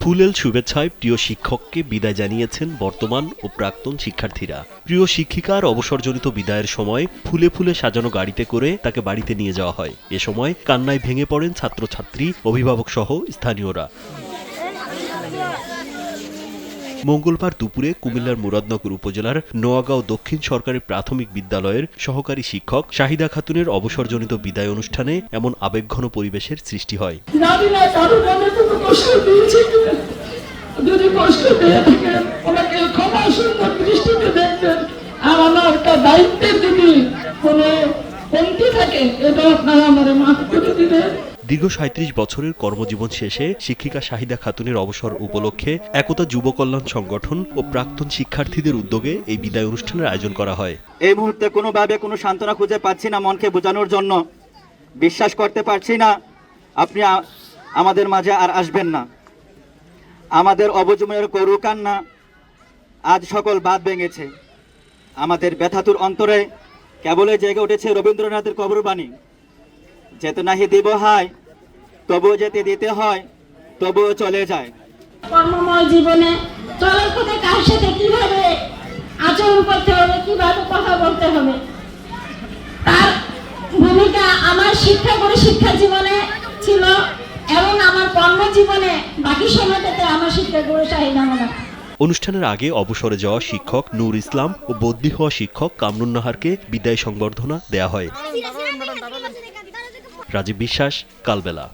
ফুলেল শুভেচ্ছায় প্রিয় শিক্ষককে বিদায় জানিয়েছেন বর্তমান ও প্রাক্তন শিক্ষার্থীরা। প্রিয় শিক্ষিকার অবসরজনিত বিদায়ের সময় ফুলে ফুলে সাজানো গাড়িতে করে তাকে বাড়িতে নিয়ে যাওয়া হয়। এ সময় কান্নায় ভেঙে পড়েন ছাত্রছাত্রী, অভিভাবক সহ স্থানীয়রা। মঙ্গলবার দুপুরে কুমিল্লার মুরাদনগর উপজেলার নোয়াগাঁও দক্ষিণ সরকারি প্রাথমিক বিদ্যালয়ের সহকারী শিক্ষক শাহিদা খাতুনের অবসরজনিত বিদায় অনুষ্ঠানে এমন আবেগঘন পরিবেশের সৃষ্টি হয়। দীর্ঘ ৩৭ বছরের কর্মজীবন শেষে শিক্ষিকা শাহিদা খাতুনের অবসর উপলক্ষে একতা যুব কল্যাণ সংগঠন ও প্রাক্তন শিক্ষার্থীদের উদ্যোগে এই বিদায় অনুষ্ঠানের আয়োজন করা হয়। এই মুহূর্তে কোনোভাবে কোনো সান্ত্বনা খুঁজে পাচ্ছি না মনকে বোঝানোর জন্য। বিশ্বাস করতে পারছি না আপনি আমাদের মাঝে আর আসবেন না। আমাদের অবজীবনের করু কান্না আজ সকল বাঁধ ভেঙেছে। আমাদের ব্যথাতুর অন্তরে কেবলই জেগে উঠেছে রবীন্দ্রনাথের কবরবাণী, যেতে নাহি দিব হায় তবুও যেতে দিতে হয়, তবুও চলে যায়। কর্মময় জীবনে চলার পথে কার সাথে কিভাবে আচরণ করতে হবে, কিভাবে কথা বলতে হবে, তার ভূমিকা আমার শিক্ষা জীবনে ছিল এবং আমার কর্মজীবনে বাকি সময়টাতে আমার শিক্ষা করে শাহিদা মনে। অনুষ্ঠানের আগে অবসরে যাওয়া শিক্ষক নূর ইসলাম ও বদলি হওয়া শিক্ষক কামরুন নাহারকে বিদায় সংবর্ধনা দেয়া হয়। রাজীব বিশ্বাস, কালবেলা।